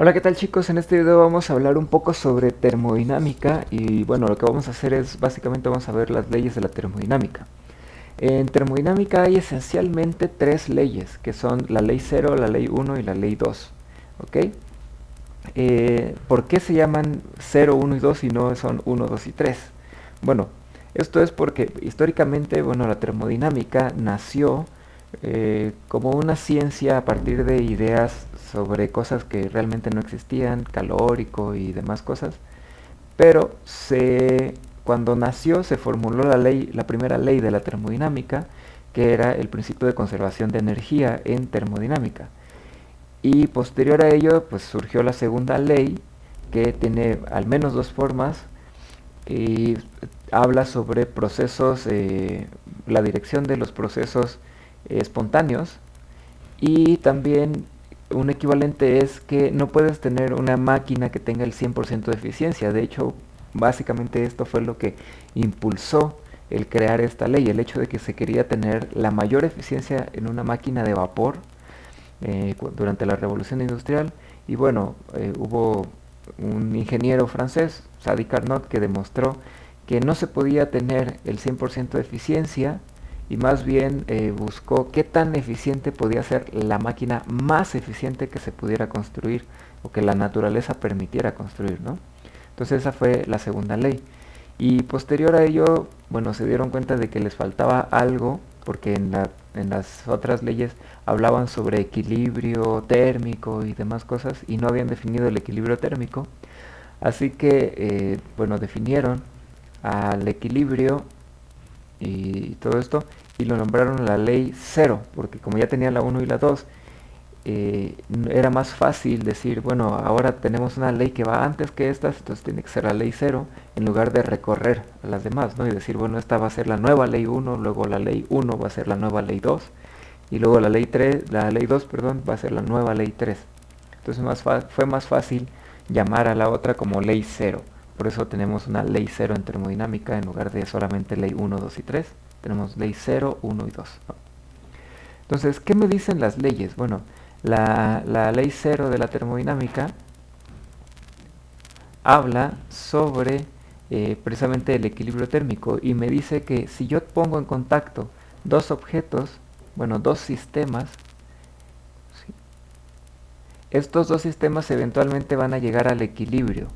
Hola, ¿qué tal chicos? En este video vamos a hablar un poco sobre termodinámica y bueno, lo que vamos a hacer es básicamente vamos a ver las leyes de la termodinámica. En termodinámica hay esencialmente tres leyes, que son la ley cero, la ley uno y la ley 2. ¿Ok? ¿Por qué se llaman cero, uno y 2 y no son uno, 2 y 3? Bueno, esto es porque históricamente, bueno, la termodinámica nació como una ciencia a partir de ideas sobre cosas que realmente no existían, calórico y demás cosas, pero cuando nació se formuló la primera ley de la termodinámica, que era el principio de conservación de energía en termodinámica. Y posterior a ello, pues surgió la segunda ley, que tiene al menos dos formas y habla sobre procesos, la dirección de los procesos espontáneos, y también un equivalente es que no puedes tener una máquina que tenga el 100% de eficiencia. De hecho, básicamente esto fue lo que impulsó el crear esta ley, el hecho de que se quería tener la mayor eficiencia en una máquina de vapor durante la revolución industrial. Y bueno, hubo un ingeniero francés, Sadi Carnot, que demostró que no se podía tener el 100% de eficiencia, y más bien buscó qué tan eficiente podía ser la máquina más eficiente que se pudiera construir o que la naturaleza permitiera construir, ¿no? Entonces esa fue la segunda ley. Y posterior a ello, bueno, se dieron cuenta de que les faltaba algo, porque en las otras leyes hablaban sobre equilibrio térmico y demás cosas, y no habían definido el equilibrio térmico. Así que, bueno, definieron al equilibrio y todo esto, y lo nombraron la ley cero, porque como ya tenía la uno y la 2, era más fácil decir, bueno, ahora tenemos una ley que va antes que estas, entonces tiene que ser la ley cero, en lugar de recorrer a las demás, ¿no? Y decir, bueno, esta va a ser la nueva ley uno, luego la ley uno va a ser la nueva ley 2, y luego la ley 3, la ley 2, perdón, va a ser la nueva ley 3. Entonces fue más fácil llamar a la otra como ley cero. Por eso tenemos una ley cero en termodinámica en lugar de solamente ley uno, 2 y 3. Tenemos ley cero, uno y 2, ¿no? Entonces, ¿qué me dicen las leyes? Bueno, la ley cero de la termodinámica habla sobre precisamente el equilibrio térmico, y me dice que si yo pongo en contacto dos objetos, bueno, dos sistemas, ¿sí? Estos dos sistemas eventualmente van a llegar al equilibrio.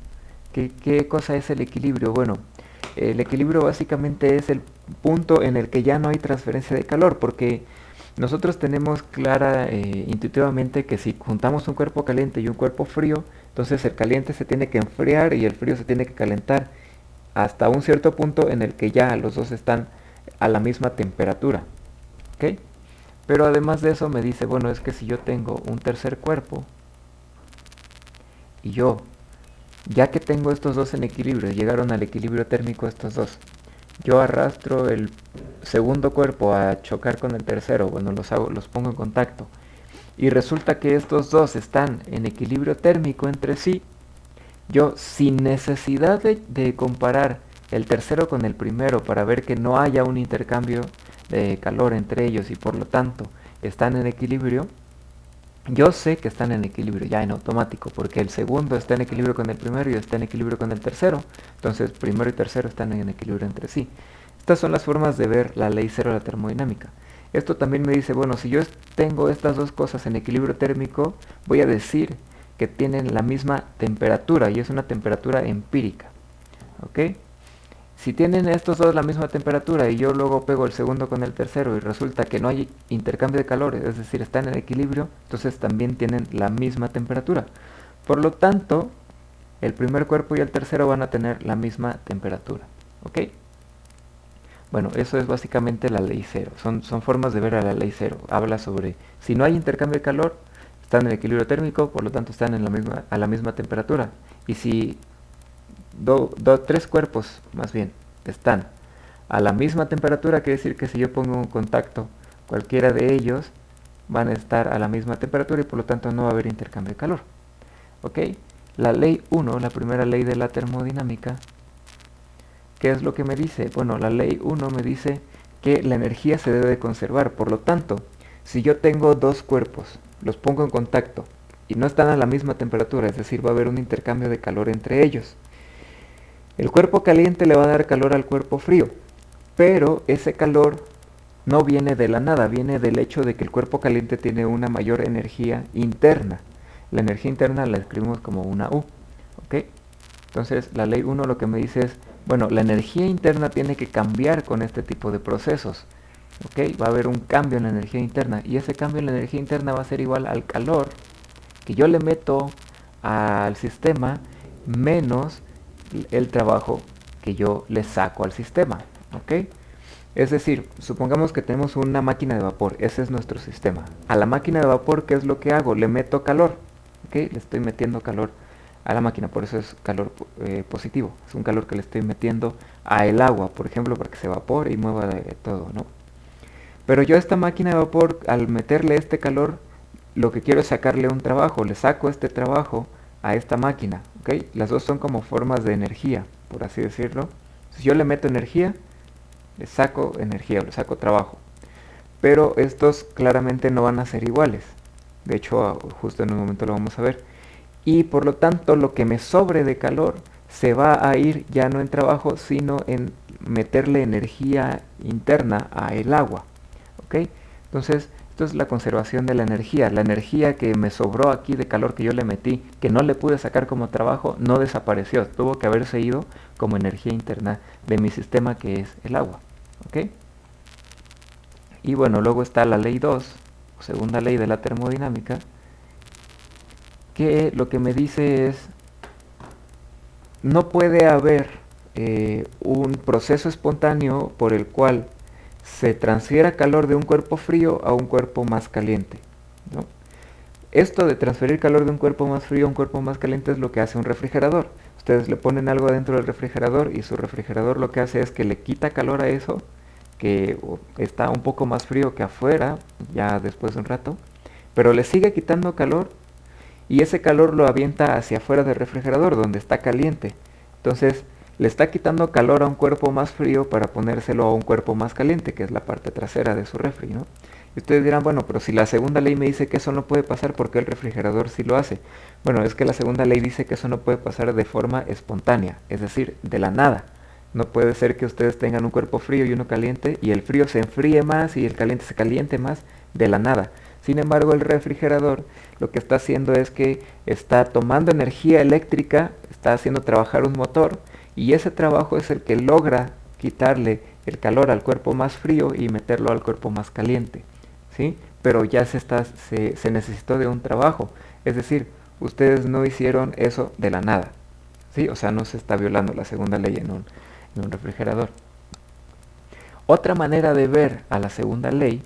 ¿Qué cosa es el equilibrio? Bueno, el equilibrio básicamente es el punto en el que ya no hay transferencia de calor, porque nosotros tenemos clara intuitivamente que si juntamos un cuerpo caliente y un cuerpo frío, entonces el caliente se tiene que enfriar y el frío se tiene que calentar hasta un cierto punto en el que ya los dos están a la misma temperatura, ¿ok? Pero además de eso me dice, bueno, es que si yo tengo un tercer cuerpo y yo, ya que tengo estos dos en equilibrio, llegaron al equilibrio térmico estos dos, yo arrastro el segundo cuerpo a chocar con el tercero, bueno, los pongo en contacto, y resulta que estos dos están en equilibrio térmico entre sí. Yo, sin necesidad de comparar el tercero con el primero para ver que no haya un intercambio de calor entre ellos y por lo tanto están en equilibrio, yo sé que están en equilibrio ya en automático, porque el segundo está en equilibrio con el primero y está en equilibrio con el tercero. Entonces primero y tercero están en equilibrio entre sí. Estas son las formas de ver la ley cero de la termodinámica. Esto también me dice, bueno, si yo tengo estas dos cosas en equilibrio térmico, voy a decir que tienen la misma temperatura, y es una temperatura empírica, ¿ok? Si tienen estos dos la misma temperatura y yo luego pego el segundo con el tercero y resulta que no hay intercambio de calor, es decir, están en equilibrio, entonces también tienen la misma temperatura. Por lo tanto, el primer cuerpo y el tercero van a tener la misma temperatura, ¿ok? Bueno, eso es básicamente la ley cero. Son formas de ver a la ley cero. Habla sobre si no hay intercambio de calor, están en equilibrio térmico, por lo tanto están en a la misma temperatura. Y si tres cuerpos, más bien, están a la misma temperatura, quiere decir que si yo pongo un contacto, cualquiera de ellos van a estar a la misma temperatura y por lo tanto no va a haber intercambio de calor. ¿Ok? La ley uno, la primera ley de la termodinámica, ¿qué es lo que me dice? Bueno, la ley uno me dice que la energía se debe de conservar. Por lo tanto, si yo tengo dos cuerpos, los pongo en contacto y no están a la misma temperatura, es decir, va a haber un intercambio de calor entre ellos. El cuerpo caliente le va a dar calor al cuerpo frío, pero ese calor no viene de la nada, viene del hecho de que el cuerpo caliente tiene una mayor energía interna. La energía interna la escribimos como una U, ¿ok? Entonces la ley 1 lo que me dice es, bueno, la energía interna tiene que cambiar con este tipo de procesos, ¿ok? Va a haber un cambio en la energía interna, y ese cambio en la energía interna va a ser igual al calor que yo le meto al sistema menos el trabajo que yo le saco al sistema, ¿ok? Es decir, supongamos que tenemos una máquina de vapor, ese es nuestro sistema. A la máquina de vapor, ¿qué es lo que hago? Le meto calor, ¿ok? Le estoy metiendo calor a la máquina, por eso es calor positivo. Es un calor que le estoy metiendo a el agua, por ejemplo, para que se evapore y mueva todo, ¿no? Pero yo a esta máquina de vapor, al meterle este calor, lo que quiero es sacarle un trabajo. Le saco este trabajo a esta máquina, ¿ok? Las dos son como formas de energía, por así decirlo. Si yo le meto energía, le saco energía, le saco trabajo. Pero estos claramente no van a ser iguales. De hecho, justo en un momento lo vamos a ver. Y por lo tanto, lo que me sobre de calor se va a ir ya no en trabajo, sino en meterle energía interna a el agua. ¿Ok? Entonces, esto es la conservación de la energía. La energía que me sobró aquí de calor que yo le metí, que no le pude sacar como trabajo, no desapareció. Tuvo que haberse ido como energía interna de mi sistema, que es el agua. ¿Ok? Y bueno, luego está la ley 2, o segunda ley de la termodinámica, que lo que me dice es, no puede haber un proceso espontáneo por el cual se transfiera calor de un cuerpo frío a un cuerpo más caliente, ¿no? Esto de transferir calor de un cuerpo más frío a un cuerpo más caliente es lo que hace un refrigerador. Ustedes le ponen algo adentro del refrigerador y su refrigerador lo que hace es que le quita calor a eso, que está un poco más frío que afuera, ya después de un rato, pero le sigue quitando calor y ese calor lo avienta hacia afuera del refrigerador donde está caliente. Entonces le está quitando calor a un cuerpo más frío para ponérselo a un cuerpo más caliente, que es la parte trasera de su refri, ¿no? Y ustedes dirán, bueno, pero si la segunda ley me dice que eso no puede pasar, ¿por qué el refrigerador sí lo hace? Bueno, es que la segunda ley dice que eso no puede pasar de forma espontánea, es decir, de la nada. No puede ser que ustedes tengan un cuerpo frío y uno caliente y el frío se enfríe más y el caliente se caliente más de la nada. Sin embargo, el refrigerador lo que está haciendo es que está tomando energía eléctrica, está haciendo trabajar un motor, y ese trabajo es el que logra quitarle el calor al cuerpo más frío y meterlo al cuerpo más caliente, ¿sí? Pero ya se necesitó de un trabajo, es decir, ustedes no hicieron eso de la nada, ¿sí? O sea, no se está violando la segunda ley en un refrigerador. Otra manera de ver a la segunda ley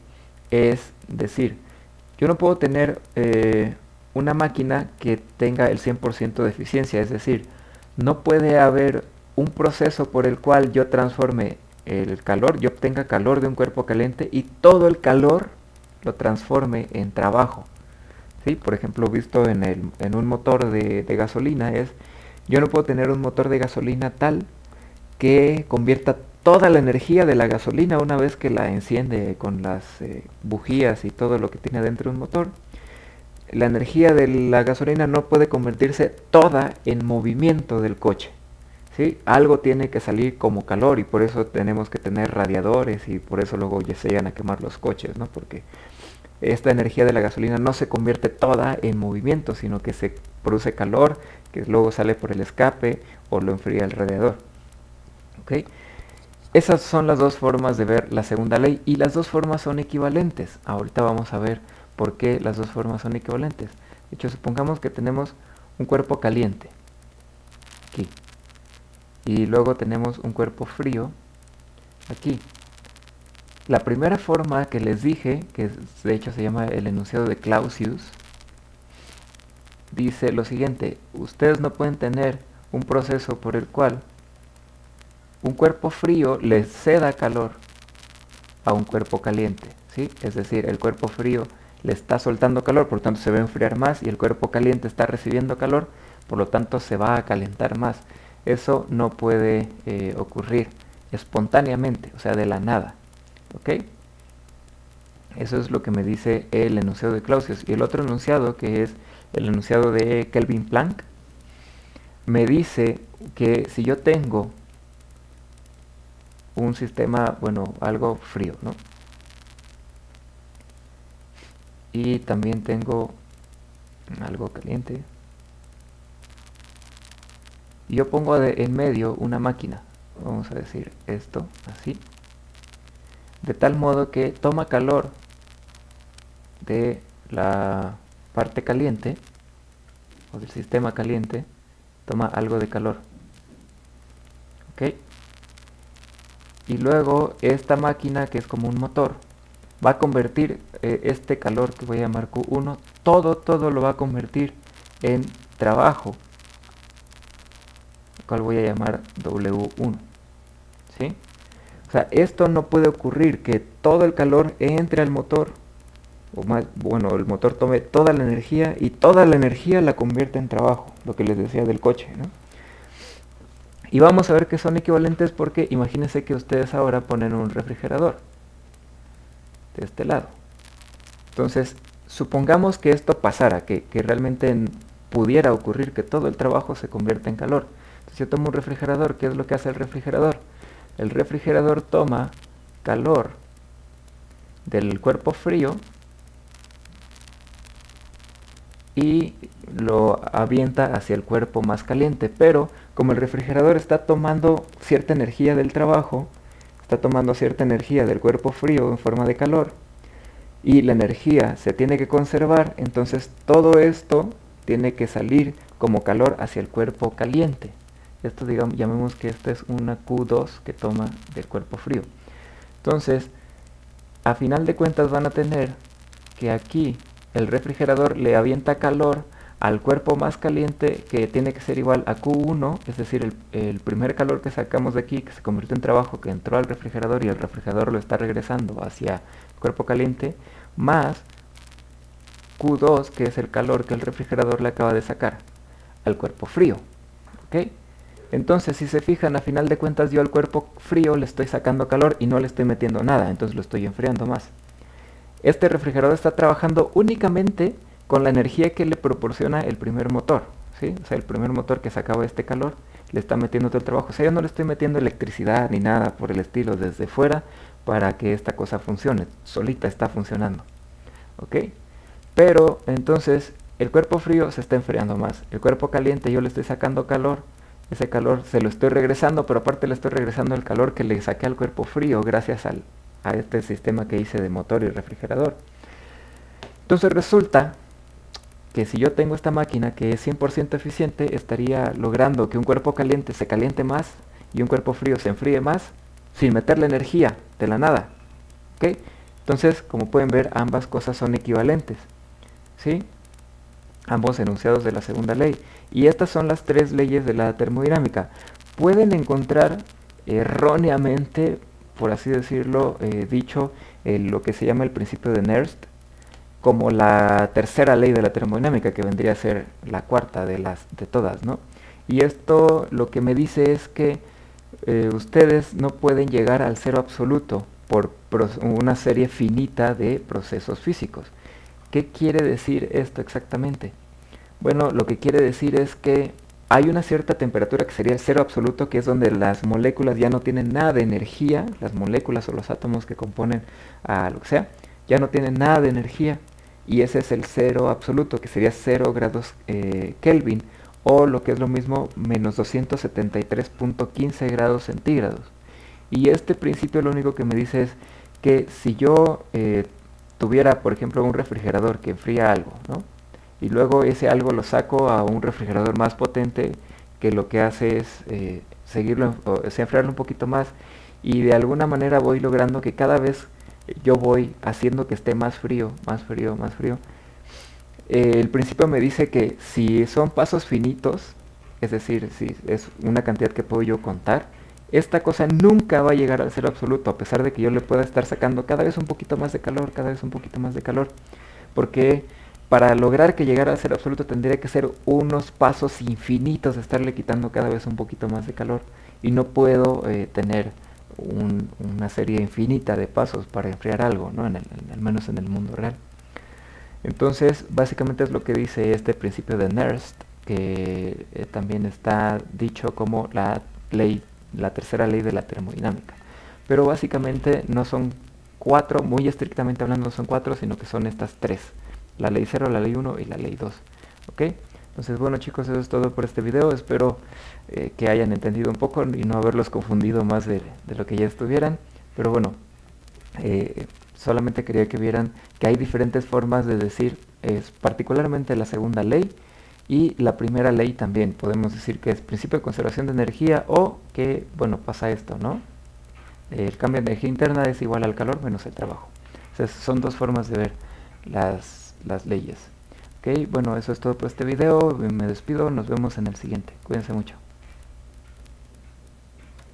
es decir, yo no puedo tener una máquina que tenga el 100% de eficiencia, es decir, no puede haber un proceso por el cual yo transforme el calor, yo obtenga calor de un cuerpo caliente y todo el calor lo transforme en trabajo. ¿Sí? Por ejemplo, visto en un motor de gasolina es, yo no puedo tener un motor de gasolina tal que convierta toda la energía de la gasolina una vez que la enciende con las bujías y todo lo que tiene dentro de un motor. La energía de la gasolina no puede convertirse toda en movimiento del coche, ¿sí? Algo tiene que salir como calor y por eso tenemos que tener radiadores y por eso luego ya se llegan a quemar los coches, ¿no? Porque esta energía de la gasolina no se convierte toda en movimiento, sino que se produce calor que luego sale por el escape o lo enfría el radiador. ¿Okay? Esas son las dos formas de ver la segunda ley y las dos formas son equivalentes. Ahorita vamos a ver por qué las dos formas son equivalentes. De hecho, supongamos que tenemos un cuerpo caliente aquí y luego tenemos un cuerpo frío aquí. La primera forma que les dije, que de hecho se llama el enunciado de Clausius, dice lo siguiente: ustedes no pueden tener un proceso por el cual un cuerpo frío le ceda calor a un cuerpo caliente, ¿sí? Es decir, el cuerpo frío le está soltando calor, por lo tanto se va a enfriar más, y el cuerpo caliente está recibiendo calor, por lo tanto se va a calentar más. Eso no puede ocurrir espontáneamente, o sea, de la nada, ¿ok? Eso es lo que me dice el enunciado de Clausius. Y el otro enunciado, que es el enunciado de Kelvin Planck, me dice que si yo tengo un sistema, bueno, algo frío, ¿no? Y también tengo algo caliente. Y yo pongo en medio una máquina, vamos a decir esto así, de tal modo que toma calor de la parte caliente o del sistema caliente, toma algo de calor, ¿ok? Y luego esta máquina, que es como un motor, va a convertir este calor que voy a llamar Q1, todo lo va a convertir en trabajo, el cual voy a llamar W1, ¿sí? O sea, esto no puede ocurrir, que todo el calor entre al motor, o más, bueno, el motor tome toda la energía y toda la energía la convierte en trabajo, lo que les decía del coche, ¿no? Y vamos a ver que son equivalentes porque imagínense que ustedes ahora ponen un refrigerador de este lado. Entonces, supongamos que esto pasara, que realmente pudiera ocurrir que todo el trabajo se convierta en calor. Entonces yo tomo un refrigerador, ¿qué es lo que hace el refrigerador? El refrigerador toma calor del cuerpo frío y lo avienta hacia el cuerpo más caliente, pero como el refrigerador está tomando cierta energía del trabajo, está tomando cierta energía del cuerpo frío en forma de calor, y la energía se tiene que conservar, entonces todo esto tiene que salir como calor hacia el cuerpo caliente. Esto, digamos, llamemos que esta es una Q2 que toma del cuerpo frío. Entonces, a final de cuentas van a tener que aquí el refrigerador le avienta calor al cuerpo más caliente, que tiene que ser igual a Q1, es decir, el primer calor que sacamos de aquí, que se convirtió en trabajo, que entró al refrigerador y el refrigerador lo está regresando hacia el cuerpo caliente, más Q2, que es el calor que el refrigerador le acaba de sacar al cuerpo frío. ¿Ok? Entonces, si se fijan, a final de cuentas yo al cuerpo frío le estoy sacando calor y no le estoy metiendo nada, entonces lo estoy enfriando más. Este refrigerador está trabajando únicamente con la energía que le proporciona el primer motor, ¿sí? O sea, el primer motor que sacaba este calor le está metiendo todo el trabajo. O sea, yo no le estoy metiendo electricidad ni nada por el estilo desde fuera para que esta cosa funcione. Solita está funcionando, ¿ok? Pero entonces el cuerpo frío se está enfriando más. El cuerpo caliente yo le estoy sacando calor. Ese calor se lo estoy regresando, pero aparte le estoy regresando el calor que le saqué al cuerpo frío gracias a este sistema que hice de motor y refrigerador. Entonces resulta que si yo tengo esta máquina que es 100% eficiente, estaría logrando que un cuerpo caliente se caliente más y un cuerpo frío se enfríe más sin meterle energía de la nada. ¿Ok? Entonces, como pueden ver, ambas cosas son equivalentes, ¿sí? Ambos enunciados de la segunda ley. Y estas son las tres leyes de la termodinámica. Pueden encontrar erróneamente, por así decirlo, dicho lo que se llama el principio de Nernst como la tercera ley de la termodinámica, que vendría a ser la cuarta de todas, ¿no? Y esto lo que me dice es que ustedes no pueden llegar al cero absoluto por una serie finita de procesos físicos. ¿Qué quiere decir esto exactamente? Bueno, lo que quiere decir es que hay una cierta temperatura que sería el cero absoluto, que es donde las moléculas ya no tienen nada de energía, las moléculas o los átomos que componen a lo que sea, ya no tienen nada de energía, y ese es el cero absoluto, que sería 0 grados Kelvin, o lo que es lo mismo, menos 273.15 grados centígrados. Y este principio lo único que me dice es que si yo tuviera, por ejemplo, un refrigerador que enfría algo, ¿no? Y luego ese algo lo saco a un refrigerador más potente, que lo que hace es seguirlo, enfriarlo un poquito más, y de alguna manera voy logrando que cada vez yo voy haciendo que esté más frío, más frío, más frío. El principio me dice que si son pasos finitos, es decir, si es una cantidad que puedo yo contar, esta cosa nunca va a llegar al cero absoluto, a pesar de que yo le pueda estar sacando cada vez un poquito más de calor, cada vez un poquito más de calor, porque para lograr que llegara al cero absoluto tendría que ser unos pasos infinitos de estarle quitando cada vez un poquito más de calor, y no puedo tener una serie infinita de pasos para enfriar algo, ¿no? Al menos en el mundo real. Entonces, básicamente es lo que dice este principio de Nernst, que también está dicho como la tercera ley de la termodinámica. Pero básicamente no son cuatro, muy estrictamente hablando no son cuatro, sino que son estas tres. La ley 0, la ley 1 y la ley 2. ¿Ok? Entonces, bueno chicos, eso es todo por este video. Espero que hayan entendido un poco y no haberlos confundido más de lo que ya estuvieran. Pero bueno, solamente quería que vieran que hay diferentes formas de decir, particularmente la segunda ley y la primera ley también. Podemos decir que es principio de conservación de energía o que, bueno, pasa esto, ¿no? El cambio de energía interna es igual al calor menos el trabajo. Entonces, son dos formas de ver las leyes. Ok, bueno, eso es todo por este video. Me despido, nos vemos en el siguiente. Cuídense mucho.